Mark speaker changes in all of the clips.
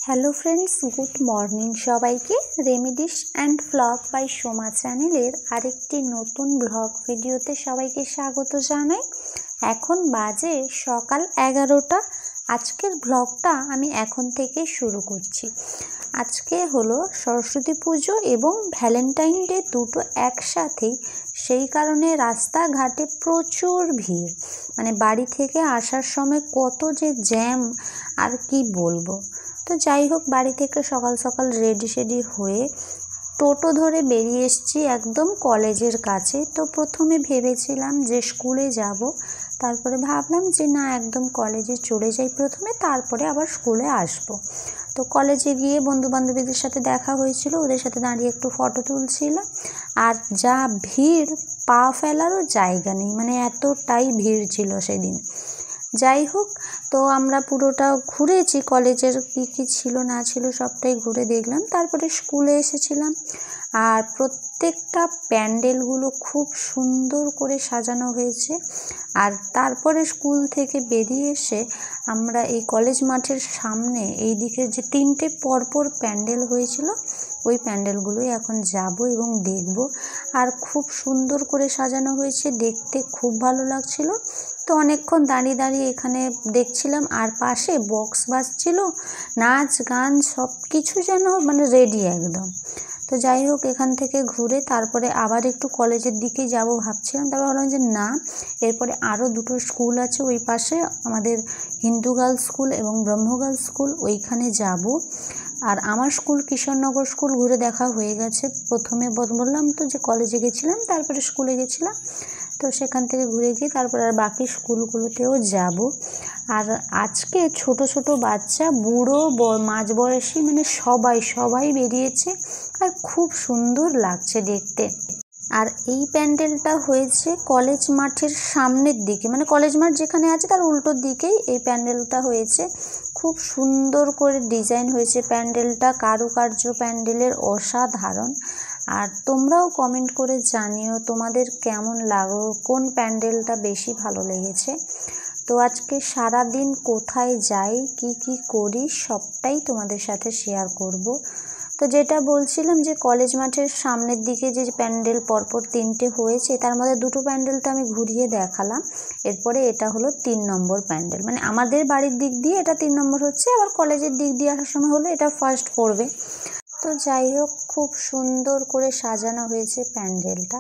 Speaker 1: Hello friends, good morning সবাইকে। Remedies and blog by Soma চ্যানেলের আরেকটি নতুন ব্লগ ভিডিওতে সবাইকে স্বাগত জানাই। এখন বাজে সকাল 11টা। আজকের ব্লগটা আমি এখন থেকেই শুরু করছি। আজকে হলো সরস্বতী পুজো এবং ভ্যালেন্টাইন ডে দুটো একসাথেই, সেই কারণে রাস্তাঘাটে প্রচুর ভিড়। মানে বাড়ি থেকে আসার সময় কত যে জ্যাম আর কি বলবো। তো যাই হোক, বাড়ি থেকে সকাল সকাল রেডি হয়ে টোটো ধরে বেরিয়ে এসেছি একদম কলেজের কাছে। তো প্রথমে ভেবেছিলাম যে স্কুলে যাব, তারপরে ভাবলাম যে না, একদম কলেজে চলে যাই প্রথমে, তারপরে আবার স্কুলে আসব। তো কলেজে গিয়ে বন্ধু বান্ধবীদের সাথে দেখা হয়েছিল, ওদের সাথে দাঁড়িয়ে একটু ফটো তুলছিলাম। আর যা ভিড়, পা ফেলারও জায়গা নেই, মানে এতটাই ভিড় ছিল সেদিন। যাই হোক, তো আমরা পুরোটা ঘুরেছি, কলেজের কী ছিল না ছিল সবটাই ঘুরে দেখলাম। তারপরে স্কুলে এসেছিলাম, আর প্রত্যেকটা প্যান্ডেলগুলো খুব সুন্দর করে সাজানো হয়েছে। আর তারপরে স্কুল থেকে বেরিয়ে এসে আমরা এই কলেজ মাঠের সামনে এই দিকে যে 3টে পরপর প্যান্ডেল হয়েছিল, ওই প্যান্ডেলগুলোই এখন যাব এবং দেখব। আর খুব সুন্দর করে সাজানো হয়েছে, দেখতে খুব ভালো লাগছিল। তো অনেকক্ষণ দাঁড়িয়ে এখানে দেখছিলাম, আর পাশে বক্স বাজছিল, নাচ গান সব কিছু যেন মানে রেডি একদম। তো যাই হোক, এখান থেকে ঘুরে তারপরে আবার একটু কলেজের দিকেই যাব ভাবছিলাম। তারপর ভাবলাম যে না, এরপরে আরও দুটো স্কুল আছে ওই পাশে, আমাদের হিন্দু গার্লস স্কুল এবং ব্রহ্ম গার্লস স্কুল, ওইখানে যাব। আর আমার স্কুল কিশোরনগর স্কুল ঘুরে দেখা হয়ে গেছে। প্রথমে বললাম তো যে কলেজে গেছিলাম, তারপরে স্কুলে গেছিলাম। তো সেখান থেকে ঘুরে গিয়ে তারপর আর বাকি স্কুলগুলোতেও যাব। আর আজকে ছোট ছোট বাচ্চা, বুড়ো, মাঝ বয়সী, মানে সবাই বেরিয়েছে, আর খুব সুন্দর লাগছে দেখতে। আর এই প্যান্ডেলটা হয়েছে কলেজ মাঠের সামনের দিকে, মানে কলেজ মাঠ যেখানে আছে তার উল্টো দিকেই এই প্যান্ডেলটা হয়েছে। খুব সুন্দর করে ডিজাইন হয়েছে প্যান্ডেলটা, কারুকার্য প্যান্ডেলের অসাধারণ। আর তোমরাও কমেন্ট করে জানিও তোমাদের কেমন লাগলো, কোন প্যান্ডেলটা বেশি ভালো লেগেছে। তো আজকে সারা দিন কোথায় যাই, কি করি, সবটাই তোমাদের সাথে শেয়ার করব। তো যেটা বলছিলাম যে কলেজ মাঠের সামনের দিকে যে প্যান্ডেল পরপর 3টে হয়েছে, তার মধ্যে দুটো প্যান্ডেল তো আমি ঘুরিয়ে দেখালাম। এরপরে এটা হলো 3 নম্বর প্যান্ডেল, মানে আমাদের বাড়ির দিক দিয়ে এটা 3 নম্বর হচ্ছে, আবার কলেজের দিক দিয়ে আসার সময় হলে এটা ফার্স্ট পড়বে। তো যাই হোক, খুব সুন্দর করে সাজানো হয়েছে প্যান্ডেলটা।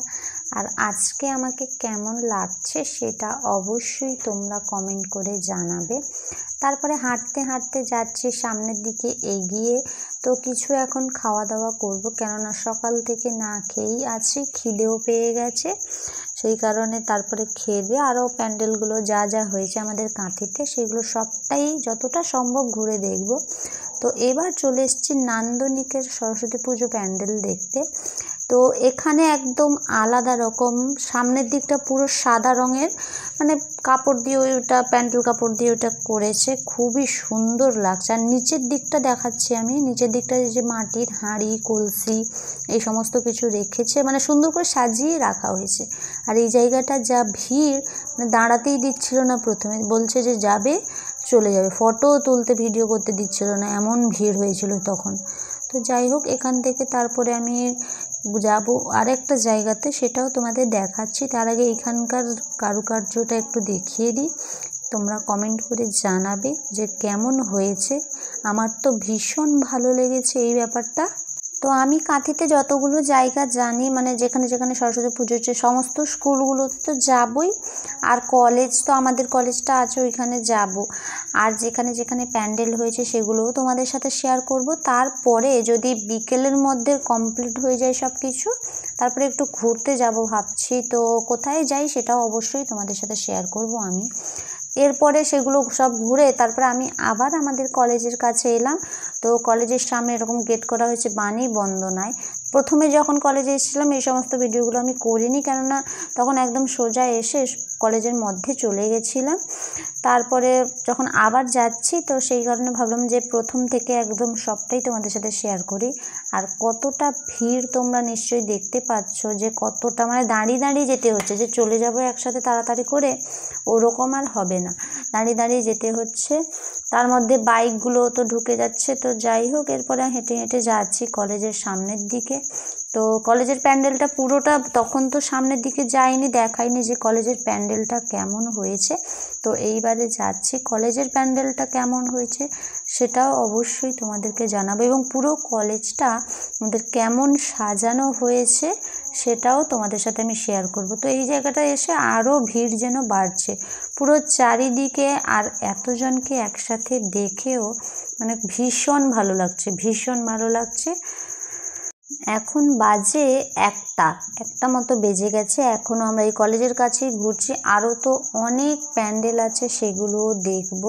Speaker 1: আর আজকে আমাকে কেমন লাগছে সেটা অবশ্যই তোমরা কমেন্ট করে জানাবে। তারপরে হাঁটতে যাচ্ছি সামনের দিকে এগিয়ে। তো কিছু এখন খাওয়া দাওয়া করব, কেননা সকাল থেকে না খেয়েই আছি, খিদেও পেয়ে গেছে। সেই কারণে তারপরে খেয়ে দিয়ে আরও প্যান্ডেলগুলো যা হয়েছে আমাদের কাঁথিতে, সেগুলো সবটাই যতটা সম্ভব ঘুরে দেখব। তো এবার চলে এসেছি নান্দনিকের সরস্বতী পুজো প্যান্ডেল দেখতে। তো এখানে একদম আলাদা রকম, সামনের দিকটা পুরো সাদা রঙের, মানে কাপড় দিয়ে ওইটা প্যান্ডেল কাপড় দিয়ে ওটা করেছে, খুবই সুন্দর লাগছে। আর নিচের দিকটা দেখাচ্ছি আমি, নিচের দিকটা যে মাটির হাঁড়ি কলসি এই সমস্ত কিছু রেখেছে, মানে সুন্দর করে সাজিয়ে রাখা হয়েছে। আর এই জায়গাটা যা ভিড়, মানে দাঁড়াতেই দিচ্ছিল না, প্রথমে বলছে যে যাবে চলে যাবে, ফটো তুলতে ভিডিও করতে দিচ্ছিল না, এমন ভিড় হয়েছিল তখন। তো যাই হোক, এখান থেকে তারপরে আমি যাব আরেকটা জায়গাতে, সেটাও তোমাদের দেখাচ্ছি। তার আগে এখানকার কারুকার্যটা একটু দেখিয়ে দিই, তোমরা কমেন্ট করে জানাবে যে কেমন হয়েছে। আমার তো ভীষণ ভালো লেগেছে এই ব্যাপারটা। তো আমি কাঁথিতে যতগুলো জায়গা জানি, মানে যেখানে সরস্বতী পুজো হচ্ছে সমস্ত স্কুলগুলোতে তো যাবই, আর কলেজ তো আমাদের কলেজটা আছে ওইখানে যাব। আর যেখানে প্যান্ডেল হয়েছে সেগুলোও তোমাদের সাথে শেয়ার করব। তারপরে যদি বিকেলের মধ্যে কমপ্লিট হয়ে যায় সব কিছু, তারপরে একটু ঘুরতে যাব ভাবছি। তো কোথায় যাই সেটাও অবশ্যই তোমাদের সাথে শেয়ার করব আমি। এরপরে সেগুলো সব ঘুরে তারপরে আমি আবার আমাদের কলেজের কাছে এলাম। তো কলেজের সামনে এরকম গেট করা হয়েছে বাণী বন্দনায়। প্রথমে যখন কলেজে এসেছিলাম এই সমস্ত ভিডিওগুলো আমি করিনি, কেননা তখন একদম সোজা এসে কলেজের মধ্যে চলে গেছিলাম। তারপরে যখন আবার যাচ্ছি তো সেই কারণে ভাবলাম যে প্রথম থেকে একদম সবটাই তোমাদের সাথে শেয়ার করি। আর কতটা ভিড় তোমরা নিশ্চয়ই দেখতে পাচ্ছ, যে কতটা মানে দাঁড়িয়ে দাঁড়িয়ে যেতে হচ্ছে, যে চলে যাব একসাথে তাড়াতাড়ি করে ওরকম আর হবে না, দাঁড়িয়ে দাঁড়িয়ে যেতে হচ্ছে। তার মধ্যে বাইকগুলো তো ঢুকে যাচ্ছে। তো যাই হোক, এরপরে হেঁটে হেঁটে যাচ্ছি কলেজের সামনের দিকে। তো কলেজের প্যান্ডেলটা পুরোটা তখন তো সামনের দিকে যাইনি, দেখাইনি যে কলেজের প্যান্ডেলটা কেমন হয়েছে। তো এইবারে যাচ্ছি, কলেজের প্যান্ডেলটা কেমন হয়েছে সেটাও অবশ্যই তোমাদেরকে জানাবো, এবং পুরো কলেজটা আমাদের কেমন সাজানো হয়েছে সেটাও তোমাদের সাথে আমি শেয়ার করব। তো এই জায়গাটা এসে আরও ভিড় যেন বাড়ছে পুরো চারিদিকে, আর এতজনকে একসাথে দেখেও মানে ভীষণ ভালো লাগছে, ভীষণ ভালো লাগছে। এখন বাজে একটা মতো বেজে গেছে, এখনও আমরা এই কলেজের কাছেই ঘুরছি। আরও তো অনেক প্যান্ডেল আছে, সেগুলোও দেখব।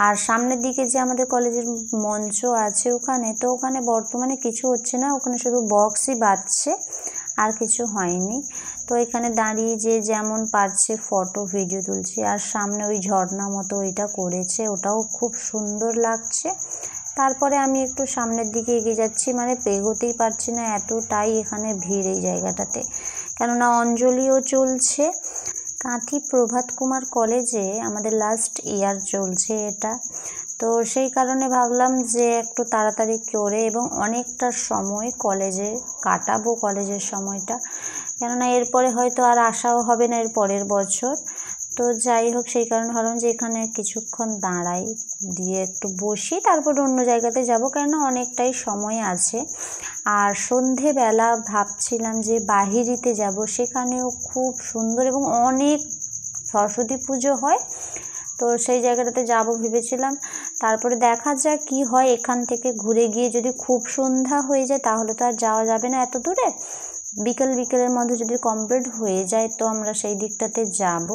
Speaker 1: আর সামনের দিকে যে আমাদের কলেজের মঞ্চ আছে ওখানে, তো ওখানে বর্তমানে কিছু হচ্ছে না, ওখানে শুধু বক্সই বাজছে, আর কিছু হয়নি। তো এখানে দাঁড়িয়ে যে যেমন পারছে ফটো ভিডিও তুলছি। আর সামনে ওই ঝর্ণা মতো ওইটা করেছে, ওটাও খুব সুন্দর লাগছে। তারপরে আমি একটু সামনের দিকে এগিয়ে যাচ্ছি, মানে এগোতেই পারছি না, এতটাই এখানে ভিড় এই জায়গাটাতে, কেননা অঞ্জলিও চলছে। কাঁথি প্রভাত কুমার কলেজে আমাদের লাস্ট ইয়ার চলছে এটা, তো সেই কারণে ভাবলাম যে একটু তাড়াতাড়ি করে এবং অনেকটা সময় কলেজে কাটাবো, কলেজের সময়টা, কেননা এরপরে হয়তো আর আসাও হবে না এর পরের বছর। তো যাই হোক, সেই কারণে ভাবলাম যে এখানে কিছুক্ষণ দাঁড়াই, দিয়ে একটু বসি, তারপর অন্য জায়গাতে যাব, কেননা অনেকটাই সময় আছে। আর সন্ধেবেলা ভাবছিলাম যে বাহিরিতে যাব, সেখানেও খুব সুন্দর এবং অনেক সরস্বতী পুজো হয়, তো সেই জায়গাটাতে যাব ভেবেছিলাম। তারপরে দেখা যাক কি হয়, এখান থেকে ঘুরে গিয়ে যদি খুব সন্ধ্যা হয়ে যায় তাহলে তো আর যাওয়া যাবে না এত দূরে। বিকেলের মধ্যে যদি কমপ্লিট হয়ে যায় তো আমরা সেই দিকটাতে যাব।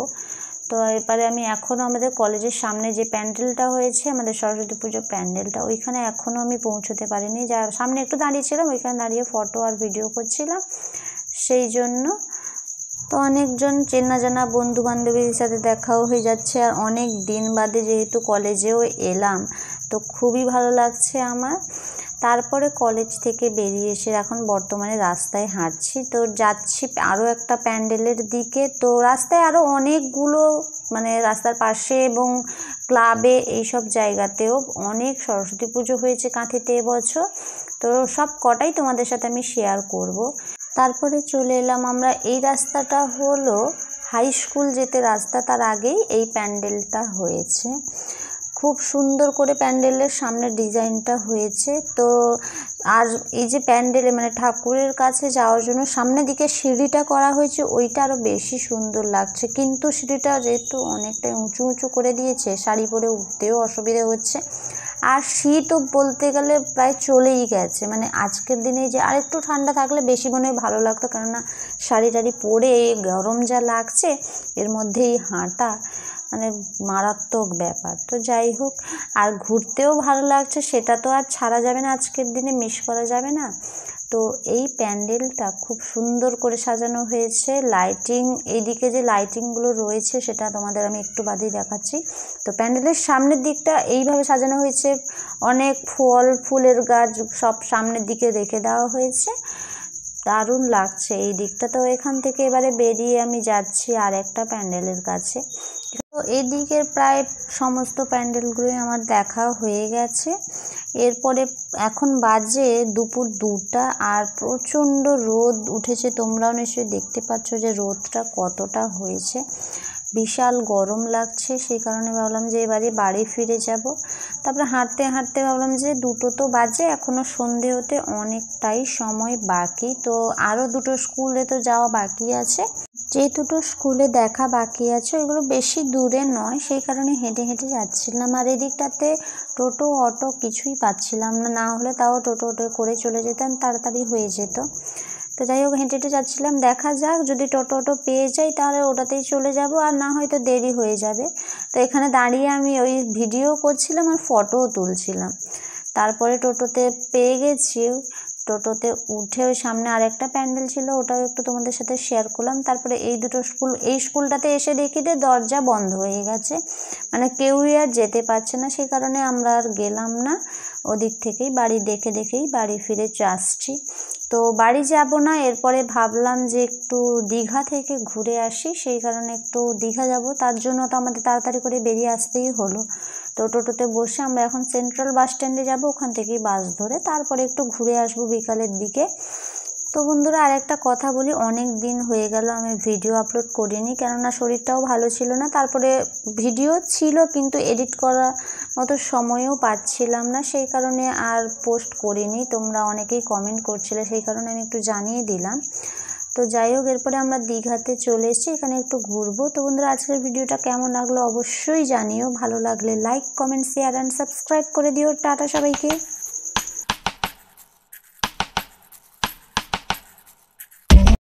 Speaker 1: তো এবারে আমি এখনও আমাদের কলেজের সামনে যে প্যান্ডেলটা হয়েছে, আমাদের সরস্বতী পুজোর প্যান্ডেলটা, ওইখানে এখনও আমি পৌঁছতে পারিনি। যা সামনে একটু দাঁড়িয়েছিলাম, ওইখানে দাঁড়িয়ে ফটো আর ভিডিও করছিলাম সেই জন্য। তো অনেকজন চেনা জানা বন্ধু বান্ধবীর সাথে দেখাও হয়ে যাচ্ছে, আর অনেক দিন বাদে যেহেতু কলেজেও এলাম, তো খুবই ভালো লাগছে আমার। তারপরে কলেজ থেকে বেরিয়ে এসে এখন বর্তমানে রাস্তায় হাঁটছি, তো যাচ্ছি আরও একটা প্যান্ডেলের দিকে। তো রাস্তায় আরও অনেকগুলো মানে রাস্তার পাশে এবং ক্লাবে এইসব জায়গাতেও অনেক সরস্বতী পুজো হয়েছে কাঁথিতে এবছর, তো সব কটাই তোমাদের সাথে আমি শেয়ার করব। তারপরে চলে এলাম আমরা, এই রাস্তাটা হলো হাই স্কুল যেতে রাস্তা, তার আগেই এই প্যান্ডেলটা হয়েছে। খুব সুন্দর করে প্যান্ডেলের সামনের ডিজাইনটা হয়েছে। তো আর এই যে প্যান্ডেলে মানে ঠাকুরের কাছে যাওয়ার জন্য সামনের দিকে সিঁড়িটা করা হয়েছে, ওইটা আরও বেশি সুন্দর লাগছে, কিন্তু সিঁড়িটা যেহেতু অনেকটাই উঁচু উঁচু করে দিয়েছে, শাড়ি পরে উঠতেও অসুবিধা হচ্ছে। আর শীতও বলতে গেলে প্রায় চলেই গেছে, মানে আজকের দিনে যে আরেকটু ঠান্ডা থাকলে বেশি মনে হয় ভালো লাগতো, কেননা শাড়ি টাড়ি পরে গরম যা লাগছে এর মধ্যেই হাঁটা মানে মারাত্মক ব্যাপার। তো যাই হোক, আর ঘুরতেও ভালো লাগছে, সেটা তো আর ছাড়া যাবে না, আজকের দিনে মিস করা যাবে না। তো এই প্যান্ডেলটা খুব সুন্দর করে সাজানো হয়েছে, লাইটিং এইদিকে যে লাইটিংগুলো রয়েছে সেটা তোমাদের আমি একটু বাদেই দেখাচ্ছি। তো প্যান্ডেলের সামনের দিকটা এইভাবে সাজানো হয়েছে, অনেক ফুলের গাছ সব সামনের দিকে রেখে দেওয়া হয়েছে, দারুণ লাগছে এই দিকটা। তো এখান থেকে এবারে বেরিয়ে আমি যাচ্ছি আর একটা প্যান্ডেলের কাছে। তো এই দিকের প্রায় সমস্ত প্যান্ডেলগুলোই আমার দেখা হয়ে গেছে। এরপরে এখন বাজে দুপুর 2টা, আর প্রচণ্ড রোদ উঠেছে, তোমরাও নিশ্চয়ই দেখতে পাচ্ছ যে রোদটা কতটা হয়েছে, বিশাল গরম লাগছে। সেই কারণে ভাবলাম যে এবারে বাড়ি ফিরে যাব। তারপরে হাঁটতে হাঁটতে ভাবলাম যে 2টো তো বাজে, এখনও সন্ধে হতে অনেকটাই সময় বাকি, তো আরও 2টো স্কুলে তো যাওয়া বাকি আছে। যে 2টো স্কুলে দেখা বাকি আছে ওইগুলো বেশি দূরে নয়, সেই কারণে হেঁটে হেঁটে যাচ্ছিলাম। আর এদিকটাতে টোটো অটো কিছুই পাচ্ছিলাম না, না হলে তাও টোটো করে চলে যেতাম, তাড়াতাড়ি হয়ে যেত। তো যাই হোক, হেঁটে হেঁটে যাচ্ছিলাম, দেখা যাক যদি টোটো পেয়ে যাই তাহলে ওটাতেই চলে যাব, আর না হয়তো দেরি হয়ে যাবে। তো এখানে দাঁড়িয়ে আমি ওই ভিডিও করছিলাম আর ফটোও তুলছিলাম। তারপরে টোটোতে পেয়ে গেছি, টোটোতে উঠে ওই সামনে আরেকটা প্যান্ডেল ছিল, ওটাও একটু তোমাদের সাথে শেয়ার করলাম। তারপরে এই স্কুলটাতে এসে দেখি যে দরজা বন্ধ হয়ে গেছে, মানে কেউই আর যেতে পারছে না। সেই কারণে আমরা আর গেলাম না, ওদিক থেকেই বাড়ি দেখেই বাড়ি ফিরে আসছি। তো বাড়ি যাব না, এরপরে ভাবলাম যে একটু দীঘা থেকে ঘুরে আসি, সেই কারণে একটু দীঘা যাব। তার জন্য তো আমাদের তাড়াতাড়ি করে বেরিয়ে আসতেই হলো। তো টোটোতে বসে আমরা এখন সেন্ট্রাল বাস স্ট্যান্ডে যাব, ওখান থেকেই বাস ধরে তারপরে একটু ঘুরে আসবো বিকালের দিকে। তো বন্ধুরা আরেকটা কথা বলি, অনেক দিন হয়ে গেল আমি ভিডিও আপলোড করিনি, কেননা শরীরটাও ভালো ছিল না। তারপরে ভিডিও ছিল কিন্তু এডিট করার মতো সময়ও পাচ্ছিলাম না, সেই কারণে আর পোস্ট করিনি। তোমরা অনেকেই কমেন্ট করছিলে, সেই কারণে আমি একটু জানিয়ে দিলাম। তো যাই হোক, এরপরে আমরা দীঘাতে চলে এসেছি, এখানে একটু ঘুরবো। তো বন্ধুরা আজকের ভিডিওটা কেমন লাগলো অবশ্যই জানিও, ভালো লাগলে like, comment, share and subscribe করে দিও। টাটা সবাইকে।